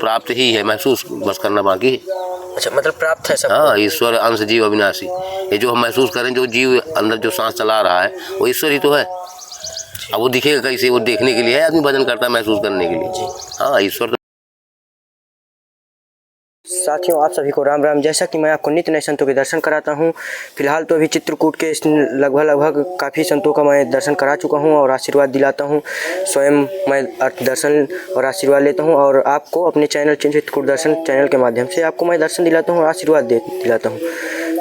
प्राप्त ही है, महसूस बस करना बाकी है। अच्छा, मतलब प्राप्त है सब। हाँ, ईश्वर अंश जीव अविनाशी। ये जो हम महसूस करें, जो जीव अंदर जो सांस चला रहा है वो ईश्वर ही तो है। अब वो दिखेगा कैसे? वो देखने के लिए है, आदमी भजन करता है महसूस करने के लिए। हाँ, ईश्वर। साथियों, आप सभी को राम राम। जैसा कि मैं आपको नित्य नए संतों के दर्शन कराता हूं, फिलहाल तो अभी चित्रकूट के लगभग काफ़ी संतों का मैं दर्शन करा चुका हूं और आशीर्वाद दिलाता हूं। स्वयं मैं दर्शन और आशीर्वाद लेता हूं और आपको अपने चैनल चित्रकूट दर्शन चैनल के माध्यम से आपको मैं दर्शन दिलाता हूं और आशीर्वाद दिलाता हूँ।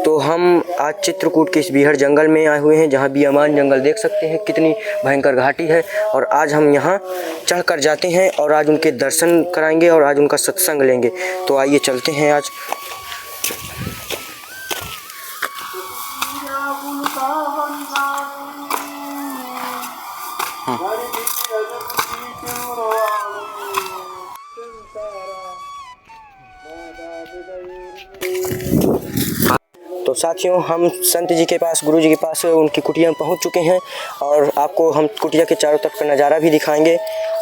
तो हम आज चित्रकूट के इस बीहड़ जंगल में आए हुए हैं, जहाँ बियामान जंगल देख सकते हैं कितनी भयंकर घाटी है। और आज हम यहाँ चढ़ कर जाते हैं और आज उनके दर्शन कराएंगे और आज उनका सत्संग लेंगे। तो आइए चलते हैं आज। तो साथियों, हम संत जी के पास, गुरु जी के पास उनकी कुटिया में पहुंच चुके हैं और आपको हम कुटिया के चारों तरफ का नज़ारा भी दिखाएंगे।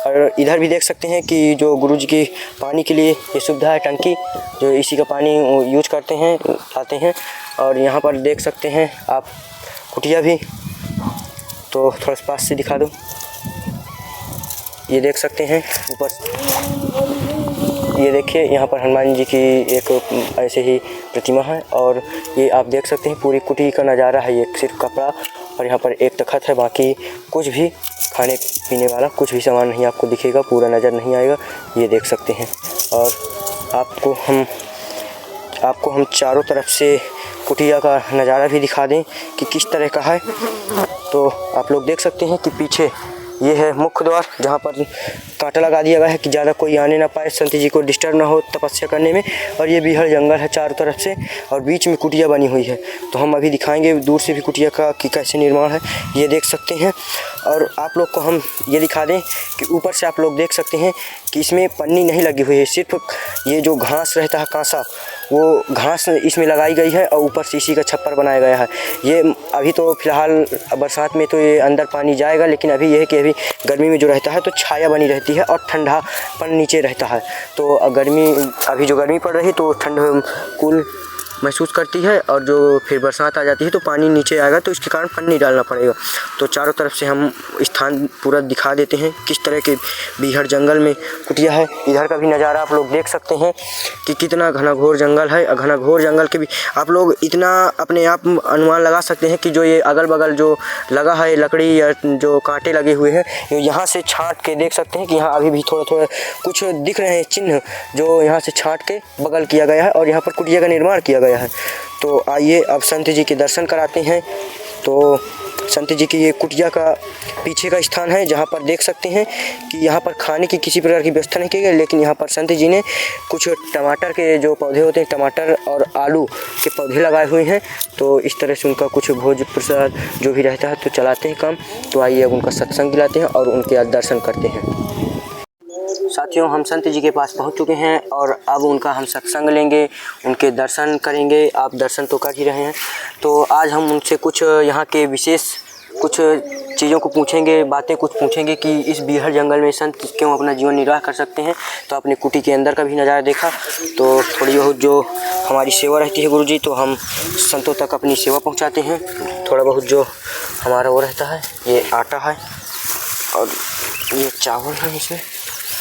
और इधर भी देख सकते हैं कि जो गुरु जी की पानी के लिए ये सुविधा है, टंकी, जो इसी का पानी यूज करते हैं, लाते हैं। और यहाँ पर देख सकते हैं आप कुटिया भी, तो थोड़ा सा पास से दिखा दो। ये देख सकते हैं ऊपर, ये देखिए यहाँ पर हनुमान जी की एक ऐसे ही प्रतिमा है। और ये आप देख सकते हैं पूरी कुटी का नज़ारा है। ये सिर्फ कपड़ा और यहाँ पर एक तखत है, बाकी कुछ भी खाने पीने वाला कुछ भी सामान नहीं आपको दिखेगा, पूरा नज़र नहीं आएगा। ये देख सकते हैं। और आपको हम चारों तरफ से कुटिया का नज़ारा भी दिखा दें कि किस तरह का है। तो आप लोग देख सकते हैं कि पीछे ये है मुख्य द्वार, जहाँ पर कांटा लगा दिया गया है कि ज़्यादा कोई आने ना पाए, संत जी को डिस्टर्ब ना हो तपस्या करने में। और ये बीहड़ जंगल है चारों तरफ से और बीच में कुटिया बनी हुई है। तो हम अभी दिखाएंगे दूर से भी कुटिया का कि कैसे निर्माण है, ये देख सकते हैं। और आप लोग को हम ये दिखा दें कि ऊपर से आप लोग देख सकते हैं कि इसमें पन्नी नहीं लगी हुई है, सिर्फ ये जो घास रहता है कांसा, वो घास इसमें लगाई गई है और ऊपर से इसी का छप्पर बनाया गया है। ये अभी तो फिलहाल बरसात में तो ये अंदर पानी जाएगा, लेकिन अभी यह है कि अभी गर्मी में जो रहता है तो छाया बनी रहती है और ठंडापन नीचे रहता है। तो अभी जो गर्मी पड़ रही है तो ठंड कूल महसूस करती है, और जो फिर बरसात आ जाती है तो पानी नीचे आएगा, तो इसके कारण पन्नी डालना पड़ेगा। तो चारों तरफ से हम स्थान पूरा दिखा देते हैं किस तरह के बीहड़ जंगल में कुटिया है। इधर का भी नज़ारा आप लोग देख सकते हैं कि कितना घना-घोर जंगल है। घना-घोर जंगल के भी आप लोग इतना अपने आप अनुमान लगा सकते हैं कि जो ये अगल-बगल जो लगा है लकड़ी या जो कांटे लगे हुए हैं, यहाँ से छाँट के देख सकते हैं कि यहाँ अभी भी थोड़ा-थोड़ा कुछ दिख रहे हैं चिन्ह, जो यहाँ से छाँट के बगल किया गया है और यहाँ पर कुटिया का निर्माण किया गया है। तो आइए अब संत जी के दर्शन कराते हैं। तो संत जी की ये कुटिया का पीछे का स्थान है, जहाँ पर देख सकते हैं कि यहाँ पर खाने की किसी प्रकार की व्यवस्था नहीं की गई, लेकिन यहाँ पर संत जी ने कुछ टमाटर के जो पौधे होते हैं, टमाटर और आलू के पौधे लगाए हुए हैं। तो इस तरह से उनका कुछ भोज प्रसाद जो भी रहता है तो चलाते हैं काम। तो आइए अब उनका सत्संग दिलाते हैं और उनके दर्शन करते हैं। साथियों, हम संत जी के पास पहुंच चुके हैं और अब उनका हम सत्संग लेंगे, उनके दर्शन करेंगे। आप दर्शन तो कर ही रहे हैं। तो आज हम उनसे कुछ यहाँ के विशेष कुछ चीज़ों को पूछेंगे, बातें कुछ पूछेंगे कि इस बीहड़ जंगल में संत क्यों अपना जीवन निर्वाह कर सकते हैं। तो अपने कुटी के अंदर का भी नज़ारा देखा। तो थोड़ी बहुत जो हमारी सेवा रहती है गुरुजी, तो हम संतों तक अपनी सेवा पहुँचाते हैं। थोड़ा बहुत जो हमारा वो रहता है, ये आटा है और ये चावल है इसमें।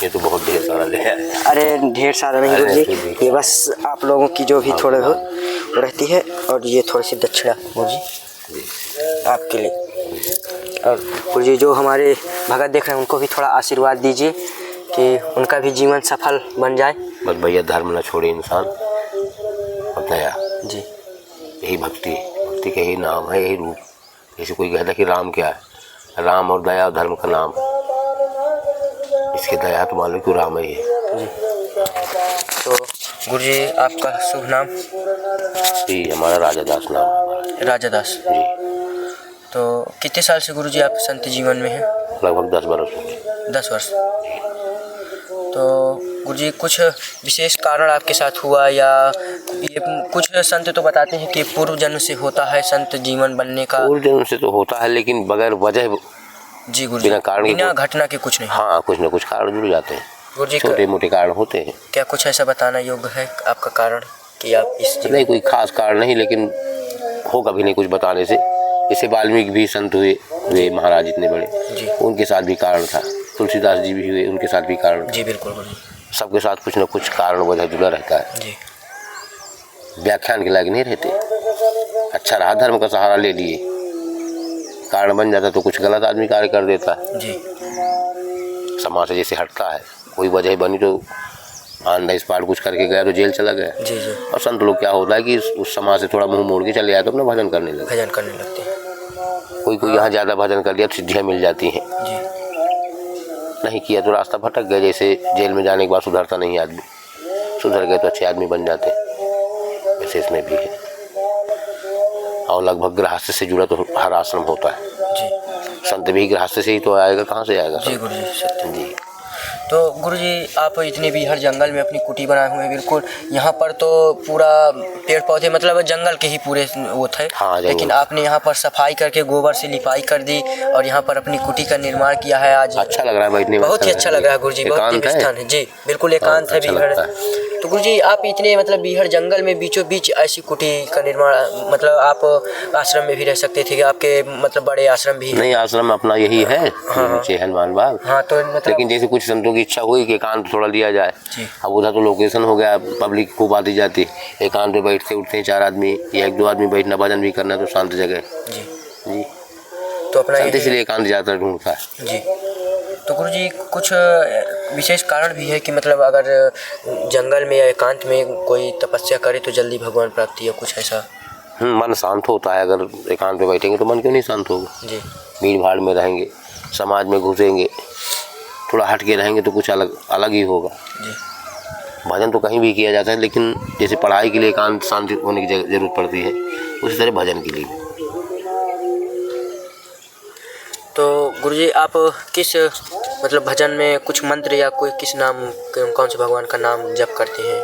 ये तो बहुत ढेर सारा है। अरे ढेर सारा नहीं गुरुजी, ये बस आप लोगों की जो भी थोड़ा बहुत रहती है। और ये थोड़ी सी दक्षिणा गुरुजी आपके लिए। और गुरुजी जो हमारे भगत देख रहे हैं उनको भी थोड़ा आशीर्वाद dीजिए कि उनका भी जीवन सफल बन जाए। बस भैया, धर्म न छोड़े इंसान, अब दया जी। यही भक्ति का यही नाम है, यही रूप। जैसे कोई कहता कि राम क्या है, राम और दया और धर्म का नाम। इसके दया तो मान लो कि राम ही है जी। तो गुरुजी आपका शुभ नाम? जी, हमारा राजादास नाम है। राजादास जी। तो कितने साल से गुरुजी आप संत जीवन में हैं? लगभग 10 वर्ष हो गए। 10 वर्ष। तो गुरुजी कुछ विशेष कारण आपके साथ हुआ, या ये कुछ संत तो बताते हैं कि पूर्व जन्म से होता है संत जीवन बनने का? पूर्व जन्म से तो होता है, लेकिन बगैर वजह जी गुरुजी, बिना कारण बिना घटना के कुछ नहीं। हाँ, कुछ न कुछ कारण जुड़ जाते हैं। गुरुजी छोटे मोटे कारण होते हैं। क्या कुछ ऐसा बताना योग्य है आपका कारण कि आप इस नहीं, कोई खास कारण नहीं, लेकिन हो कभी नहीं कुछ बताने से। जैसे वाल्मीकि भी संत हुए महाराज इतने बड़े, उनके साथ भी कारण था। तुलसीदास जी भी हुए, उनके साथ भी कारण था। जी बिल्कुल गुरुजी। सबके साथ कुछ न कुछ कारण वजह जुड़ा रहता है जी। व्याख्यान के लायक नहीं रहते। अच्छा रहा धर्म का सहारा ले लिए, कारण बन जाता तो कुछ गलत आदमी कार्य कर देता है जी। समाज से जैसे हटता है। कोई वजह बनी तो ऑन द स्पॉट कुछ करके गया तो जेल चला गया। जी जी। और संत लोग क्या होता है कि उस समाज से थोड़ा मुंह मोड़ के चले आए तो अपना भजन करने लगते हैं। कोई यहाँ ज़्यादा भजन कर लिया तो सिद्धियाँ मिल जाती हैं। जी। नहीं किया तो रास्ता भटक गए। जैसे जेल में जाने के बाद सुधरता नहीं आदमी, सुधर गए तो अच्छे आदमी बन जाते, वैसे इसमें भी है। और लगभग गृहस्थ से जुड़ा तो हर आश्रम होता है। जी। संत भी गृहस्थ से ही तो आएगा, कहाँ से आएगा? जी गुरुजी सत्य। जी। तो गुरुजी आप इतने भी हर जंगल में अपनी कुटी बनाए हुए हैं, बिल्कुल यहाँ पर तो पूरा पेड़ पौधे मतलब जंगल के ही पूरे वो थे। हाँ, लेकिन आपने यहाँ पर सफाई करके गोबर से लिपाई कर दी और यहाँ पर अपनी कुटी का निर्माण किया है। आज अच्छा लग रहा है बैठने में, बहुत ही अच्छा लग रहा है गुरुजी। बहुत दिव्य स्थान है जी, बिल्कुल एकांत है बीहड़। तो गुरुजी आप इतने मतलब बीहड़ जंगल में बीचों बीच ऐसी कुटी का निर्माण, मतलब आप आश्रम में भी रह सकते थे कि आपके मतलब बड़े आश्रम भी नहीं, आश्रम अपना यही है नीचे हनुमान बाग। हाँ तो मतलब लेकिन जैसे कुछ संतों की इच्छा हुई कि एकांत थोड़ा लिया जाए। अब उधर तो लोकेशन हो गया, पब्लिक खूब आती जाती, एकांत में बैठते उठते हैं 4 आदमी या 1-2 आदमी बैठना, भजन भी करना तो शांत जगह जी। जी। तो अपना इसलिए एकांत ज़्यादातर ढूंढता है जी। तो गुरुजी कुछ विशेष कारण भी है कि मतलब अगर जंगल में या एकांत में कोई तपस्या करे तो जल्दी भगवान प्राप्ति या कुछ ऐसा? मन शांत होता है। अगर एकांत में बैठेंगे तो मन क्यों नहीं शांत होगा? जी। भीड़ भाड़ में रहेंगे, समाज में घुसेंगे, थोड़ा हट के रहेंगे तो कुछ अलग ही होगा जी। भजन तो कहीं भी किया जाता है, लेकिन जैसे पढ़ाई के लिए एकांत शांति होने की जरूरत पड़ती है, उसी तरह भजन के लिए। तो गुरुजी आप किस मतलब भजन में कुछ मंत्र या कोई किस नाम, कौन से भगवान का नाम जप करते हैं?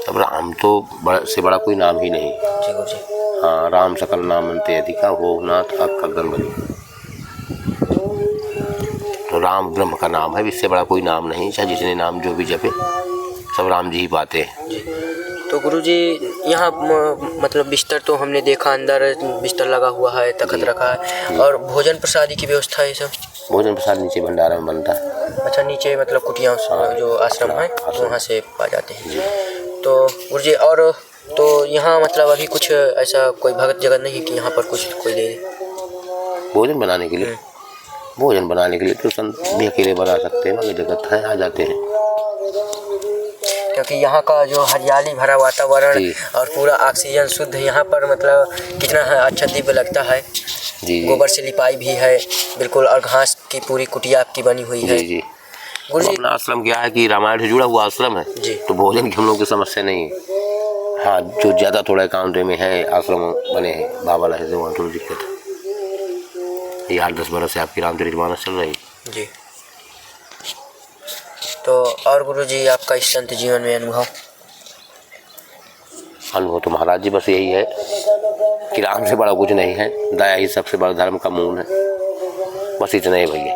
अब राम तो बड़ा कोई नाम ही नहीं। जी गुरुजी। हाँ, राम सकल नाम अंते अधिका हो नाथ गणपति। तो राम ब्रह्म का नाम है, इससे बड़ा कोई नाम नहीं। चाहे जितने नाम जो भी जपे सब राम जी ही पाते हैं जी। तो गुरुजी यहाँ मतलब बिस्तर तो हमने देखा, अंदर बिस्तर लगा हुआ है, तखत रखा है, और भोजन प्रसादी की व्यवस्था है सब? भोजन प्रसाद नीचे भंडारा में बनता है। अच्छा, नीचे मतलब कुटिया जो आश्रम है तो वहाँ से पा जाते हैं। तो गुरुजी और तो यहाँ मतलब अभी कुछ ऐसा कोई भगत जगत नहीं कि यहाँ पर कुछ कोई दे भोजन बनाने के लिए? भोजन बनाने के लिए तो संत भी अकेले बना सकते हैं, बाकी जगत है आ जाते हैं। क्योंकि यहाँ का जो हरियाली भरा वातावरण और पूरा ऑक्सीजन शुद्ध यहाँ पर मतलब कितना अच्छा दिव्य लगता है। जी। गोबर से लिपाई भी है बिल्कुल, और घास की पूरी कुटिया आपकी बनी हुई है। जी जी। अपना आश्रम क्या है कि रामायण से जुड़ा हुआ आश्रम है जी। तो भोजन की हम लोग की समस्या नहीं है। हाँ, जो ज़्यादा थोड़ा एकांत में है आश्रम बने हैं बाबा लहे से, वहाँ थोड़ी दिक्कत है। ये 8-10 बरस से आपकी रामचरितमानस चल रही है जी। तो और गुरुजी आपका इस संत जीवन में अनुभव तो महाराज जी बस यही है कि राम से बड़ा कुछ नहीं है, दया ही सबसे बड़ा धर्म का मूल है, बस इतना ही भैया।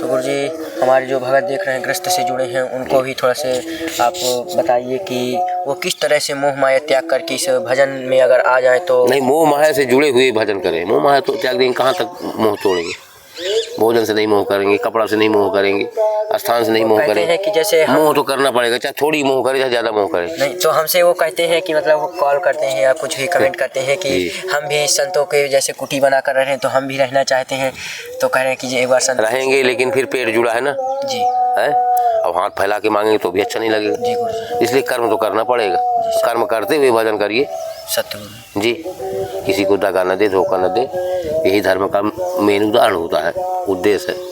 तो गुरुजी हमारे जो भगत देख रहे हैं ग्रस्त से जुड़े हैं, उनको भी थोड़ा से आप बताइए कि वो किस तरह से मोह माया त्याग करके इस भजन में अगर आ जाए तो? नहीं, मोह माया से जुड़े हुए भजन करें। मोह माया तो त्याग देंगे, कहाँ तक मोह तोड़ेंगे? भोजन से नहीं मोह करेंगे, कपड़ा से नहीं मोह करेंगे, स्थान से नहीं मोह करेंगे कि जैसे मोह तो करना पड़ेगा, चाहे थोड़ी मोह करे चाहे ज़्यादा मोह करे। नहीं तो हमसे वो कहते हैं कि मतलब वो कॉल करते हैं या कुछ भी कमेंट करते हैं कि हम भी संतों के जैसे कुटी बना कर रहे हैं तो हम भी रहना चाहते हैं, तो कह रहे हैं कि एक बार संत रहेंगे, लेकिन फिर पेट जुड़ा है ना जी है। अब हाथ फैला के मांगेंगे तो भी अच्छा नहीं लगेगा जी। इसलिए कर्म तो करना पड़ेगा, कर्म करते हुए भजन करिए सत्य जी। किसी को दगा न दे, धोखा न दे, यही धर्म का मेन उदाहरण होता है, उद्देश्य है।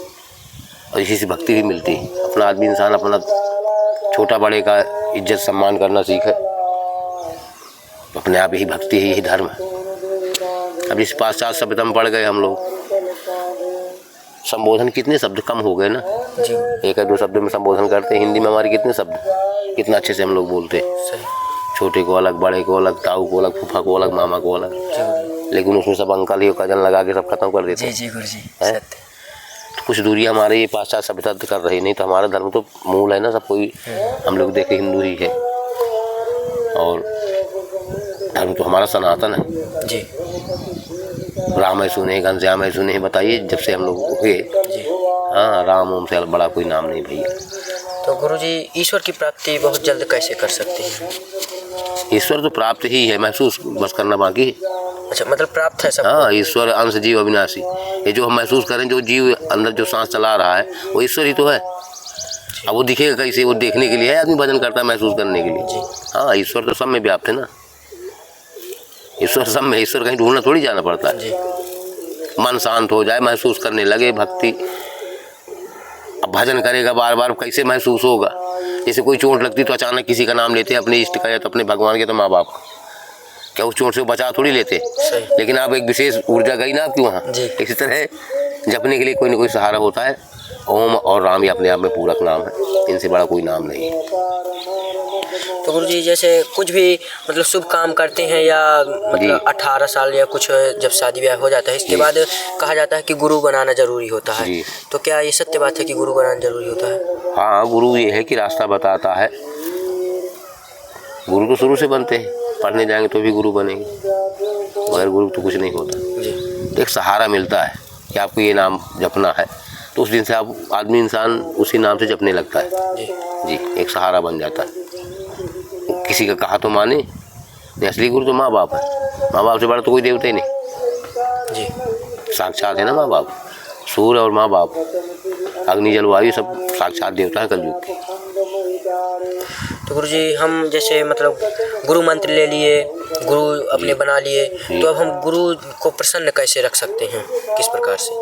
और इसी से भक्ति भी मिलती है। अपना आदमी इंसान अपना छोटा बड़े का इज्जत सम्मान करना सीखे, अपने आप यही भक्ति है, यही धर्म है। अब इस पाश्चात्य सभ्यता में पड़ गए हम लोग। संबोधन कितने शब्द कम हो गए ना जी। 1-2 शब्दों में संबोधन करते हैं। हिंदी में हमारे कितने शब्द, कितना अच्छे से हम लोग बोलते हैं। छोटे को अलग, बड़े को अलग, ताऊ को अलग, फूफा को अलग, मामा को अलग, लेकिन उसमें सब अंकल ही कजन लगा के सब खत्म कर देते हैं। जी गुरुजी। कुछ दूरी हमारे ये पाश्चात्य सभ्यता कर रही, नहीं तो हमारा धर्म तो मूल है ना, सब कोई हम लोग देखे हिंदू ही है, और धर्म तो हमारा सनातन है जी। राम है सुने, घनश्याम है सुने, बताइए जब से हम लोग हुए। हाँ, राम ओम से बड़ा कोई नाम नहीं भैया। तो गुरुजी ईश्वर की प्राप्ति बहुत जल्द कैसे कर सकते हैं? ईश्वर तो प्राप्त ही है, महसूस बस करना बाकी है। अच्छा, मतलब प्राप्त है सब? हाँ, ईश्वर अंश जीव अविनाशी, ये जो हम महसूस करें, जो जीव अंदर जो सांस चला रहा है वो ईश्वर ही तो है। अब वो दिखेगा कैसे? वो देखने के लिए है, आदमी भजन करता है महसूस करने के लिए। हाँ, ईश्वर तो सब में व्याप्त है ना, ईश्वर सब में, ईश्वर कहीं ढूंढना थोड़ी जाना पड़ता है। मन शांत हो जाए, महसूस करने लगे भक्ति, अब भजन करेगा बार बार, कैसे महसूस होगा? जैसे कोई चोट लगती तो अचानक किसी का नाम लेते हैं, अपने इष्ट का या तो अपने भगवान के, तो माँ बाप का, क्या उस चोट से बचा थोड़ी लेते? लेकिन आप एक विशेष ऊर्जा गई ना आपकी वहाँ, इसी तरह जपने के लिए कोई ना कोई सहारा होता है। ओम और राम ये अपने आप में पूरक नाम है, इनसे बड़ा कोई नाम नहीं है। तो गुरुजी जैसे कुछ भी मतलब शुभ काम करते हैं या मतलब 18 साल या कुछ जब शादी ब्याह हो जाता है, इसके बाद कहा जाता है कि गुरु बनाना जरूरी होता है, तो क्या ये सत्य बात है कि गुरु बनाना जरूरी होता है? हाँ, गुरु ये है कि रास्ता बताता है। गुरु तो शुरू से बनते हैं, पढ़ने जाएंगे तो भी गुरु बनेंगे, बगैर गुरु तो कुछ नहीं होता। एक सहारा मिलता है कि आपको ये नाम जपना है, तो उस दिन से आप आदमी इंसान उसी नाम से जपने लगता है जी, एक सहारा बन जाता है। किसी का कहा तो माने, असली गुरु तो माँ बाप है, माँ बाप से बड़ा तो कोई देवता ही नहीं जी, साक्षात है ना माँ बाप, सूर्य और माँ बाप, अग्नि जल वायु सब साक्षात देवता है कलयुग के। तो गुरुजी हम जैसे मतलब गुरु मंत्र ले लिए, गुरु अपने बना लिए, तो अब हम गुरु को प्रसन्न कैसे रख सकते हैं, किस प्रकार से?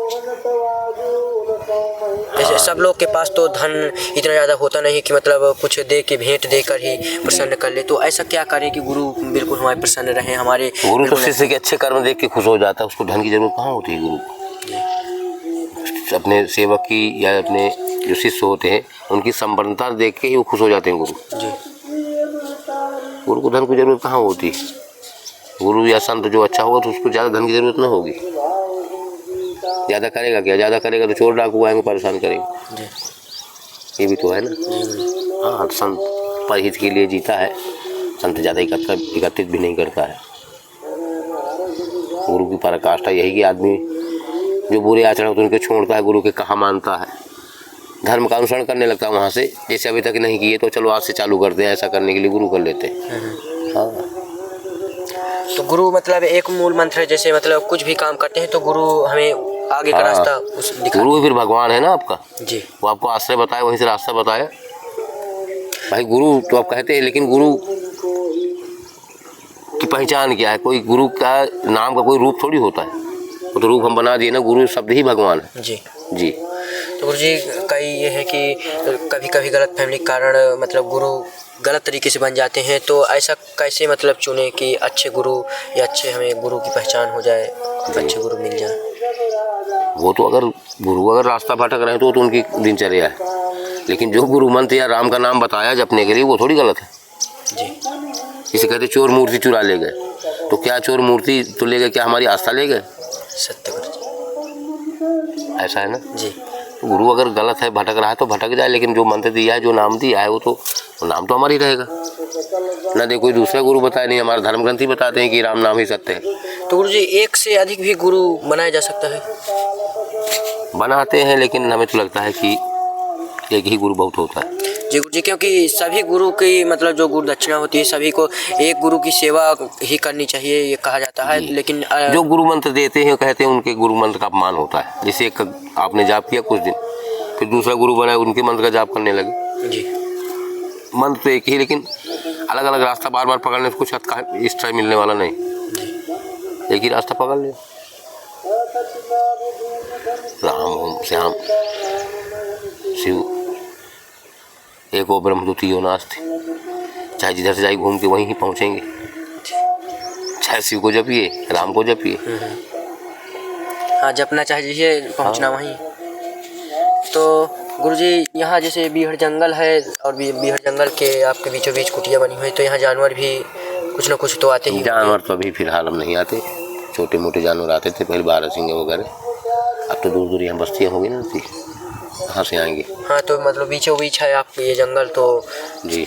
जैसे सब लोग के पास तो धन इतना ज़्यादा होता नहीं कि मतलब कुछ दे के भेंट देकर ही प्रसन्न कर ले, तो ऐसा क्या करें कि गुरु बिल्कुल हमारे प्रसन्न रहे? हमारे गुरु तो शिष्य के अच्छे कर्म देख के खुश हो जाता है, उसको धन की जरूरत कहाँ होती है गुरु को। अपने सेवक की या अपने जो शिष्य होते हैं उनकी संपन्नता देख के ही वो खुश हो जाते हैं गुरु जी। गुरु को धन की जरूरत कहाँ होती है? गुरु या संत जो अच्छा होगा तो उसको ज़्यादा धन की जरूरत ना होगी। ज़्यादा करेगा क्या? ज़्यादा करेगा तो चोर डाकू आएंगे, परेशान करेंगे, ये भी तो है ना। हाँ, संत परहित के लिए जीता है, संत ज़्यादा एकत्रित भी नहीं करता है। गुरु की पराकाष्ठा यही कि आदमी जो बुरे आचरण होते उनके छोड़ता है, गुरु के कहा मानता है, धर्म का अनुसरण करने लगता है वहाँ से। जैसे अभी तक नहीं किए तो चलो आज से चालू करते हैं, ऐसा करने के लिए गुरु कर लेते हैं। हाँ, तो गुरु मतलब एक मूल मंत्र है, जैसे मतलब कुछ भी काम करते हैं तो गुरु हमें आगे का रास्ता दिखाते हैं। गुरु फिर भगवान है ना आपका जी, वो आपको आश्रय बताए, वहीं से रास्ता बताया। भाई गुरु तो आप कहते हैं, लेकिन गुरु की पहचान क्या है? कोई गुरु का नाम का कोई रूप थोड़ी होता है, वो तो रूप हम बना दिए ना, गुरु शब्द ही भगवान है जी जी। तो गुरु जी कई ये है कि कभी कभी गलत फहमी के कारण मतलब गुरु गलत तरीके से बन जाते हैं, तो ऐसा कैसे मतलब चुने कि अच्छे गुरु या अच्छे हमें गुरु की पहचान हो जाए, अच्छे गुरु मिल जाए? वो तो अगर गुरु अगर रास्ता भटक रहे हैं तो उनकी दिनचर्या है, लेकिन जो गुरु मंत्र या राम का नाम बताया जपने के लिए वो थोड़ी गलत है जी। इसे कहते चोर मूर्ति चुरा ले गए, तो क्या चोर मूर्ति तो ले गए, क्या हमारी आस्था ले गए? सत्य गुरु जी, ऐसा है ना जी। तो गुरु अगर गलत है, भटक रहा है तो भटक जाए, लेकिन जो मंत्र दिया है, जो नाम दिया है, वो नाम तो हमारा ही रहेगा ना। दे कोई दूसरा गुरु बताए, नहीं हमारे धर्म ग्रंथ ही बताते हैं कि राम नाम ही सत्य है। तो गुरु जी एक से अधिक भी गुरु बनाया जा सकता है? बनाते हैं, लेकिन हमें तो लगता है कि एक ही गुरु बहुत होता है जी गुरु जी, क्योंकि सभी गुरु की मतलब जो गुरु दक्षिणा होती है, सभी को एक गुरु की सेवा ही करनी चाहिए ये कहा जाता है, लेकिन जो गुरु मंत्र देते हैं कहते हैं उनके गुरु मंत्र का अपमान होता है। जैसे एक आपने जाप किया कुछ दिन, फिर दूसरा गुरु बनाए, उनके मंत्र का जाप करने लगे जी। मंत्र तो एक ही, लेकिन अलग अलग रास्ता बार बार पकड़ने से कुछ एक्स्ट्रा मिलने वाला नहीं, एक ही रास्ता पकड़ ले। राम ओम श्याम शिव एक ओ ब्रह्म द्वितीयो नास्ति, चाहे जिधर से जाए घूम के वहीं ही पहुँचेंगे। चाहे शिव को जपिए, राम को जपिए, हाँ जपना चाहिए, पहुँचना वहीं। तो गुरुजी यहाँ जैसे बीहड़ जंगल है और बीहड़ जंगल के आपके बीचों बीच कुटिया बनी हुई है, तो यहाँ जानवर भी कुछ ना कुछ तो आते ही। जानवर तो अभी फिलहाल हम नहीं आते, छोटे मोटे जानवर आते थे पहले, बारहसिंगे वगैरह, अब तो दूर दूर यहाँ बस्तियाँ होगी ना, कहाँ से आएंगे। हाँ, तो मतलब बीचों बीच है आप ये जंगल, तो जी।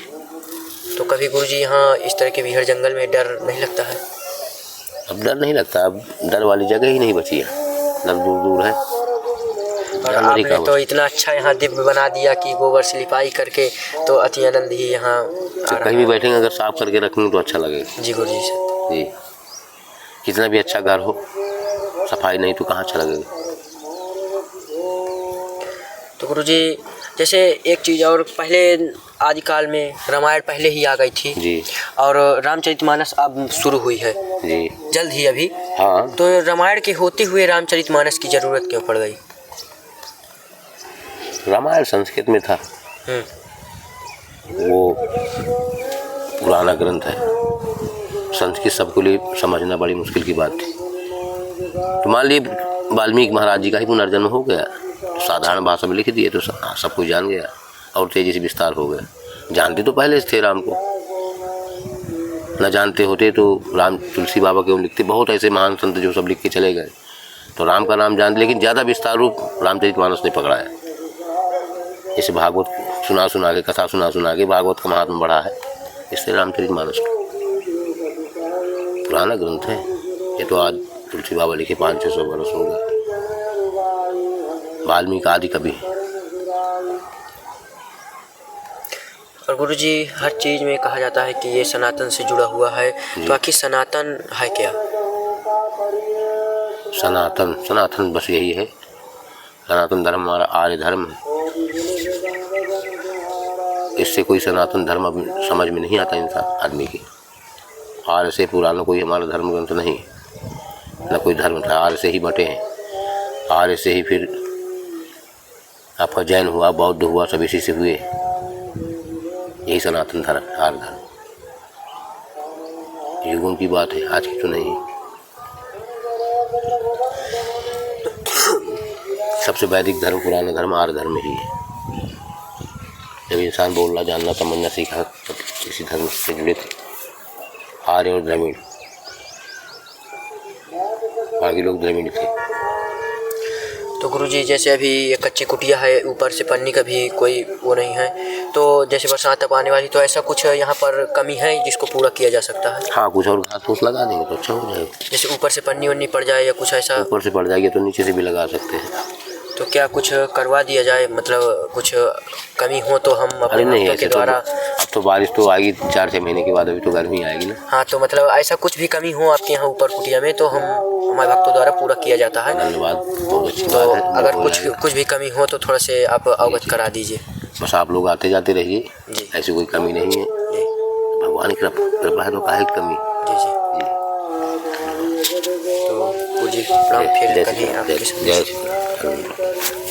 तो कभी गुरुजी यहाँ इस तरह के भीड़ जंगल में डर नहीं लगता है? अब डर नहीं लगता, अब डर वाली जगह ही नहीं बची है, सब दूर दूर है। और आपने तो इतना अच्छा यहाँ दिव्य बना दिया कि गोबर से लिपाई करके, तो अति आनंद ही यहाँ तो कहीं भी बैठेंगे अगर साफ करके रखेंगे तो अच्छा लगेगा। जी गुरुजी से जी, कितना भी अच्छा घर हो, सफाई नहीं तो कहाँ अच्छा लगेगा। तो गुरुजी जैसे एक चीज़ और, पहले आदिकाल में रामायण पहले ही आ गई थी जी, और रामचरितमानस अब शुरू हुई है जी, जल्द ही अभी। हाँ। तो रामायण के होते हुए रामचरितमानस की ज़रूरत क्यों पड़ गई? रामायण संस्कृत में था, वो पुराना ग्रंथ है, संस्कृत सबके लिए समझना बड़ी मुश्किल की बात थी। तो मान लीजिए वाल्मीकि महाराज जी का ही पुनर्जन्म हो गया, तो साधारण भाषा में लिख दिए तो सब कुछ जान गया और तेजी से विस्तार हो गया। जानते तो पहले से थे राम को, न जानते होते तो राम तुलसी बाबा के लिखते, बहुत ऐसे महान संत जो सब लिख के चले गए, तो राम का नाम जान, लेकिन ज़्यादा विस्तार रूप रामचरितमानस ने पकड़ा है। जैसे भागवत सुना के, कथा सुना के भागवत का महात्मा बढ़ा है, इससे रामचरितमानस पुराना ग्रंथ है। ये तो आज तुलसी बाबा लिखे 500-600 वर्ष हो गए, वाल्मीकि आदि कवि। और गुरुजी हर चीज़ में कहा जाता है कि ये सनातन से जुड़ा हुआ है, तो आखिर सनातन है क्या? सनातन बस यही है, सनातन धर्म हमारा आर्य धर्म है। इससे कोई सनातन धर्म अब समझ में नहीं आता इंसान आदमी की। आर्य से पुराना कोई हमारा धर्म ग्रंथ नहीं, न कोई धर्म था, आर्य से ही बटे हैं। आर्य से ही फिर आपका जैन हुआ, बौद्ध हुआ, सब इसी से हुए। यही सनातन धर्म, आर्य धर्म। युगों की बात है, आज की तो नहीं। सबसे वैदिक धर्म, पुराना धर्म आर्य धर्म ही है। जब इंसान बोलना, जानना, समझना सीखा तब इसी धर्म से जुड़े थे, आर्य और द्रविड़। बाकी लोग द्रविड़ थे। तो गुरुजी जैसे अभी ये कच्ची कुटिया है, ऊपर से पन्नी का भी कोई वो नहीं है, तो जैसे बरसात अब आने वाली, तो ऐसा कुछ यहाँ पर कमी है जिसको पूरा किया जा सकता है? हाँ, कुछ और घास फूस लगा देंगे तो अच्छा हो जाएगा। जैसे ऊपर से पन्नी वन्नी पड़ जाए या कुछ ऐसा? ऊपर से पड़ जाएगी तो नीचे से भी लगा सकते हैं। तो क्या कुछ करवा दिया जाए, मतलब कुछ कमी हो तो हम अपने भक्तों के द्वारा। अब तो बारिश तो आएगी 4-6 महीने के बाद, अभी तो गर्मी आएगी ना। हाँ, तो मतलब ऐसा कुछ भी कमी हो आपके यहाँ ऊपर कुटिया में तो हम हमारे भक्तों द्वारा पूरा किया जाता है। धन्यवाद, बहुत अच्छी तो बात है। अगर कुछ भी कमी हो तो थोड़ा से आप अवगत करा दीजिए। बस आप लोग आते जाते रहिए जी, ऐसी कोई कमी नहीं है। जी, भगवान की कृपा है तो काहे की कमी। जी, जी। तो जी प्रणाम, फिर कहीं आपके जय श्री राम।